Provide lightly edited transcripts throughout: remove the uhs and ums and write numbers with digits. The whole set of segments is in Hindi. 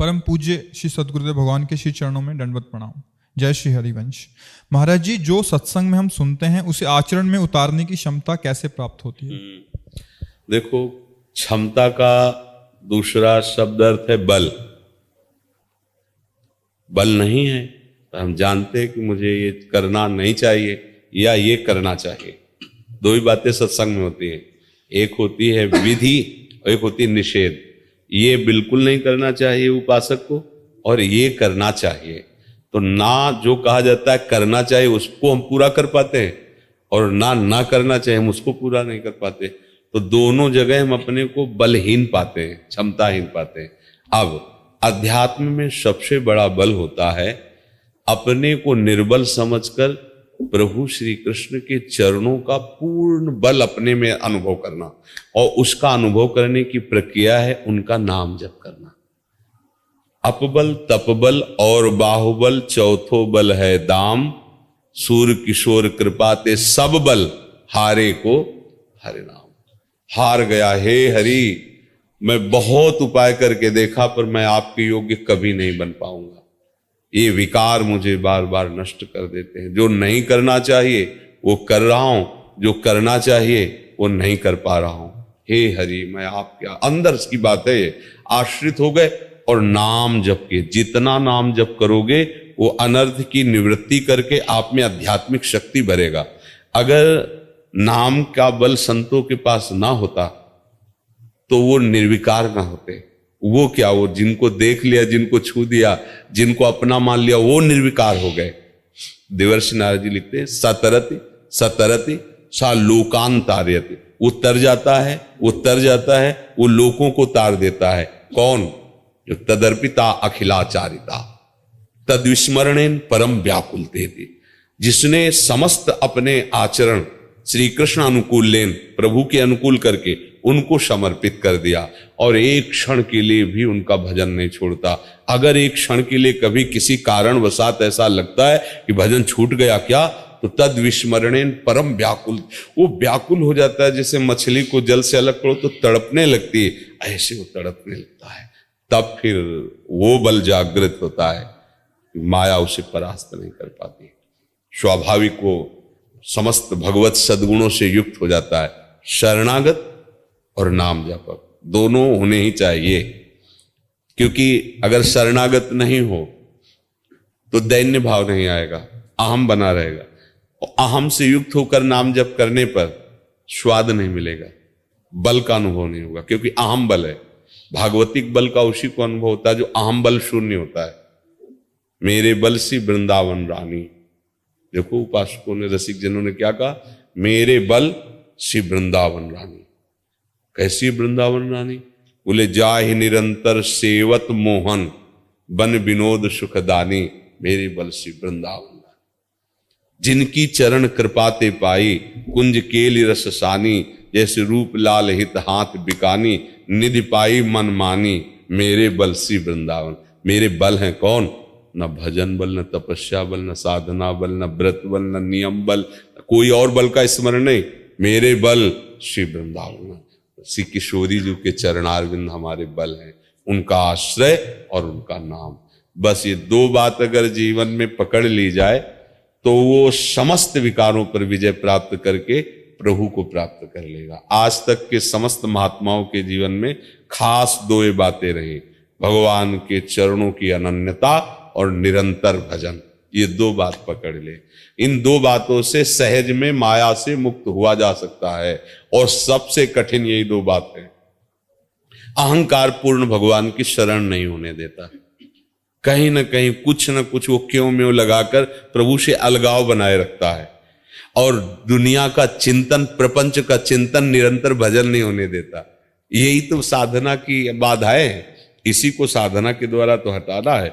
परम पूज्य श्री सद्गुरुदेव भगवान के श्री चरणों में दंडवत प्रणाम। जय श्री हरिवंश। महाराज जी, जो सत्संग में हम सुनते हैं उसे आचरण में उतारने की क्षमता कैसे प्राप्त होती है? देखो, क्षमता का दूसरा शब्द अर्थ है बल। बल नहीं है तो हम जानते हैं कि मुझे ये करना नहीं चाहिए या ये करना चाहिए। दो ही बातें सत्संग में होती हैं, एक होती है विधि और एक होती है निषेध। ये बिल्कुल नहीं करना चाहिए उपासक को और ये करना चाहिए। तो ना जो कहा जाता है करना चाहिए उसको हम पूरा कर पाते हैं और ना करना चाहिए हम उसको पूरा नहीं कर पाते। तो दोनों जगह हम अपने को बलहीन पाते हैं, क्षमताहीन पाते हैं। अब अध्यात्म में सबसे बड़ा बल होता है अपने को निर्बल समझकर प्रभु श्री कृष्ण के चरणों का पूर्ण बल अपने में अनुभव करना, और उसका अनुभव करने की प्रक्रिया है उनका नाम जप करना। अपबल तपबल और बाहुबल चौथो बल है दाम, सूर किशोर कृपा ते सब बल हारे को हरे नाम। हार गया हे हरि, मैं बहुत उपाय करके देखा पर मैं आपके योग्य कभी नहीं बन पाऊंगा। ये विकार मुझे बार बार नष्ट कर देते हैं। जो नहीं करना चाहिए वो कर रहा हूं, जो करना चाहिए वो नहीं कर पा रहा हूं। हे हरि, मैं आपके अंदर की बात है ये आश्रित हो गए और नाम जप के जितना नाम जप करोगे वो अनर्थ की निवृत्ति करके आप में आध्यात्मिक शक्ति भरेगा। अगर नाम का बल संतों के पास ना होता तो वो निर्विकार ना होते। वो क्या, वो जिनको देख लिया, जिनको छू दिया, जिनको अपना मान लिया, वो निर्विकार हो गए। देवर्षि नारद जी लिखते हैं सतरति सतरति सा लोकान तारयति। वो तर जाता है, वो लोकों को तार देता है। कौन? जो तदर्पिता अखिलाचारिता तद्विस्मरणेन परम व्याकुलते थे, जिसने समस्त अपने आचरण श्री कृष्ण अनुकूल लेन प्रभु के अनुकूल करके उनको समर्पित कर दिया और एक क्षण के लिए भी उनका भजन नहीं छोड़ता। अगर एक क्षण के लिए कभी किसी कारणवशात ऐसा लगता है कि भजन छूट गया क्या, तो तद विस्मरणेन परम व्याकुल, वो व्याकुल हो जाता है। जैसे मछली को जल से अलग करो तो तड़पने लगती है, ऐसे वो तड़पने लगता है। तब फिर वो बल जागृत होता है, माया उसे परास्त नहीं कर पाती। स्वाभाविक वो समस्त भगवत सद्गुणों से युक्त हो जाता है। शरणागत और नाम जपक दोनों होने ही चाहिए, क्योंकि अगर शरणागत नहीं हो तो दैन्य भाव नहीं आएगा, अहम बना रहेगा। और अहम से युक्त होकर नाम जप करने पर स्वाद नहीं मिलेगा, बल का अनुभव नहीं होगा, क्योंकि अहम बल है। भागवतिक बल का उसी को अनुभव होता है जो अहम बल शून्य होता है। मेरे बल सी वृंदावन रानी। देखो उपासकों ने, रसिक जनों ने क्या कहा, मेरे बल सी वृंदावन रानी। कैसी वृंदावन रानी? बोले जाहि निरंतर सेवत मोहन बन विनोद सुखदानी, मेरे बल सी वृंदावन रानी। जिनकी चरण कृपाते पाई कुंज केली रससानी, जैसे रूप लाल हित हाथ बिकानी, निधि पाई मन मानी, मेरे बल सी वृंदावन। मेरे बल हैं कौन? न भजन बल, न तपस्या बल, न साधना बल, न व्रत बल, न नियम बल, कोई और बल का स्मरण नहीं। मेरे बल श्री वृंदावन, श्री किशोरी जी के चरणारविंद हमारे बल हैं, उनका आश्रय और उनका नाम। बस ये दो बात अगर जीवन में पकड़ ली जाए तो वो समस्त विकारों पर विजय प्राप्त करके प्रभु को प्राप्त कर लेगा। आज तक के समस्त महात्माओं के जीवन में खास दो ये बातें रही, भगवान के चरणों की अनन्यता और निरंतर भजन। ये दो बात पकड़ ले, इन दो बातों से सहज में माया से मुक्त हुआ जा सकता है। और सबसे कठिन यही दो बात है। अहंकार पूर्ण भगवान की शरण नहीं होने देता, कहीं ना कहीं कुछ ना कुछ वो क्यों में लगाकर प्रभु से अलगाव बनाए रखता है, और दुनिया का चिंतन, प्रपंच का चिंतन, निरंतर भजन नहीं होने देता। यही तो साधना की बाधाएं है, इसी को साधना के द्वारा तो हटाना है।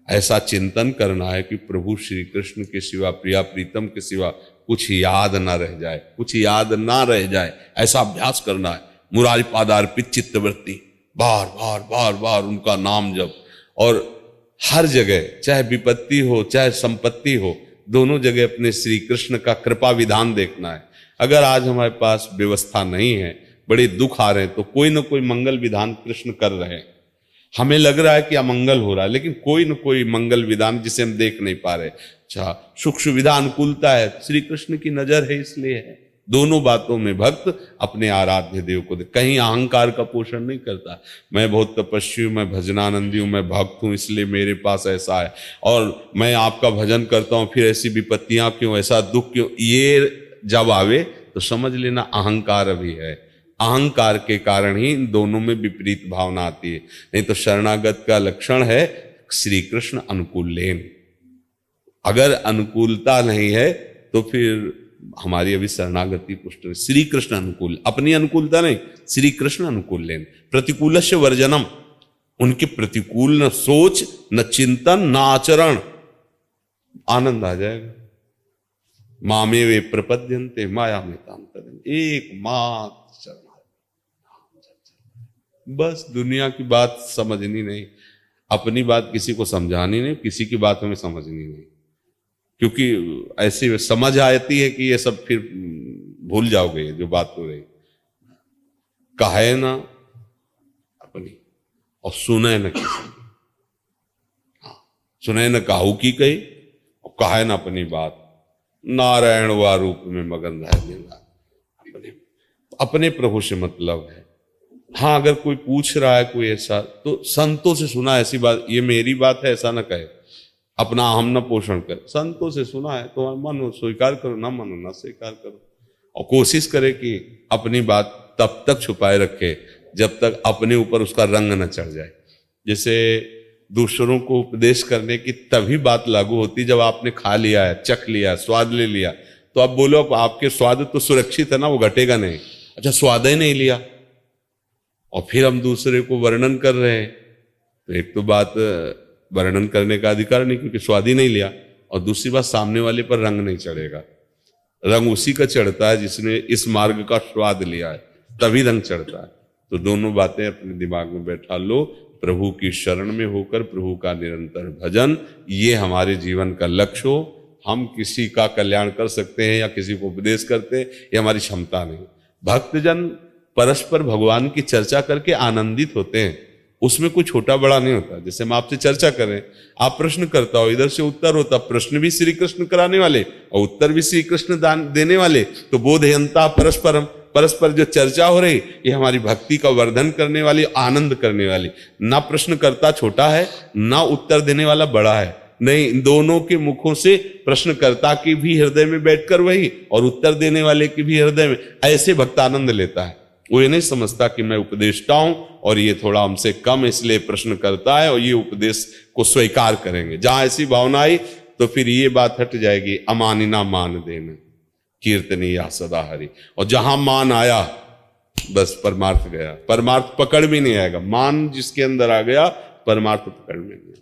ऐसा चिंतन करना है कि प्रभु श्री कृष्ण के सिवा, प्रिया प्रीतम के सिवा कुछ याद ना रह जाए, कुछ याद ना रह जाए, ऐसा अभ्यास करना है। मुरारी पादार्पित चित्तवृत्ति, बार बार बार बार उनका नाम जप, और हर जगह चाहे विपत्ति हो चाहे संपत्ति हो, दोनों जगह अपने श्री कृष्ण का कृपा विधान देखना है। अगर आज हमारे पास व्यवस्था नहीं है, बड़े दुख आ रहे हैं, तो कोई ना कोई मंगल विधान कृष्ण कर रहे हैं। हमें लग रहा है कि अमंगल हो रहा है, लेकिन कोई न कोई मंगल विधान जिसे हम देख नहीं पा रहे। अच्छा, सुख सुविधा अनुकूलता है, श्री कृष्ण की नजर है इसलिए है। दोनों बातों में भक्त अपने आराध्य देव को कहीं अहंकार का पोषण नहीं करता, मैं बहुत तपस्वी हूं, मैं भजनानंदी हूं, मैं भक्त हूं इसलिए मेरे पास ऐसा है, और मैं आपका भजन करता हूं फिर ऐसी विपत्तियां क्यों, ऐसा दुख क्यों। ये जब आवे तो समझ लेना अहंकार अभी है। अहंकार के कारण ही इन दोनों में विपरीत भावना आती है। नहीं तो शरणागत का लक्षण है श्री कृष्ण अनुकूल लेन। अगर अनुकूलता नहीं है तो फिर हमारी अभी शरणागति पुष्ट। श्री कृष्ण अनुकूल, अपनी अनुकूलता नहीं, श्री कृष्ण अनुकूल लेन। प्रतिकूलस्य वर्जनम, उनके प्रतिकूल न सोच न चिंतन न आचरण, आनंद आ जाएगा। मामे वे प्रपद्यन्ते माया में तांतरन, एक मात्र बस। दुनिया की बात समझनी नहीं, अपनी बात किसी को समझानी नहीं, किसी की बात हमें समझनी नहीं, क्योंकि ऐसी समझ आती है कि ये सब फिर भूल जाओगे जो बात हो रही। कहे ना अपनी और सुने न किसी की। सुने न काहू की कही और कहे ना अपनी बात। नारायण वा रूप में मगन रहेगा, अपने प्रभु से मतलब है। हाँ, अगर कोई पूछ रहा है कोई ऐसा, तो संतों से सुना ऐसी बात, ये मेरी बात है ऐसा ना कहे, अपना अहम न पोषण करे। संतों से सुना है तो मानो स्वीकार करो, ना मानो ना स्वीकार करो, और कोशिश करे कि अपनी बात तब तक छुपाए रखे जब तक अपने ऊपर उसका रंग न चढ़ जाए। जैसे दूसरों को उपदेश करने की तभी बात लागू होती जब आपने खा लिया है, चख लिया, स्वाद ले लिया, तो आप बोलो आपके स्वाद तो सुरक्षित है ना, वो घटेगा नहीं। अच्छा, स्वाद ही नहीं लिया और फिर हम दूसरे को वर्णन कर रहे हैं, तो एक तो बात वर्णन करने का अधिकार नहीं क्योंकि स्वाद ही नहीं लिया, और दूसरी बात सामने वाले पर रंग नहीं चढ़ेगा। रंग उसी का चढ़ता है जिसने इस मार्ग का स्वाद लिया है, तभी रंग चढ़ता है। तो दोनों बातें अपने दिमाग में बैठा लो। प्रभु की शरण में होकर प्रभु का निरंतर भजन, ये हमारे जीवन का लक्ष्य हो। हम किसी का कल्याण कर सकते हैं या किसी को उपदेश करते हैं, ये हमारी क्षमता नहीं। भक्तजन परस्पर भगवान की चर्चा करके आनंदित होते हैं, उसमें कोई छोटा बड़ा नहीं होता। जैसे हम आपसे चर्चा कर रहे हैं, आप प्रश्न करता हो, इधर से उत्तर होता, प्रश्न भी श्री कृष्ण कराने वाले और उत्तर भी श्री कृष्ण दान देने वाले, तो बोधयंता परस्परम, परस्पर जो चर्चा हो रही ये हमारी भक्ति का वर्धन करने वाली, आनंद करने वाली। ना प्रश्न करता छोटा है, ना उत्तर देने वाला बड़ा है, नहीं, दोनों के मुखों से प्रश्नकर्ता की भी हृदय में बैठकर वही और उत्तर देने वाले की भी हृदय में, ऐसे भक्त आनंद लेता है। वो ये नहीं समझता कि मैं उपदेष्टा हूं और ये थोड़ा हमसे कम इसलिए प्रश्न करता है और ये उपदेश को स्वीकार करेंगे। जहां ऐसी भावना आई तो फिर ये बात हट जाएगी, अमानिना मान देना, कीर्तनी या सदा हरि। और जहां मान आया बस परमार्थ गया, परमार्थ पकड़ भी नहीं आएगा। मान जिसके अंदर आ गया परमार्थ पकड़ में नहीं।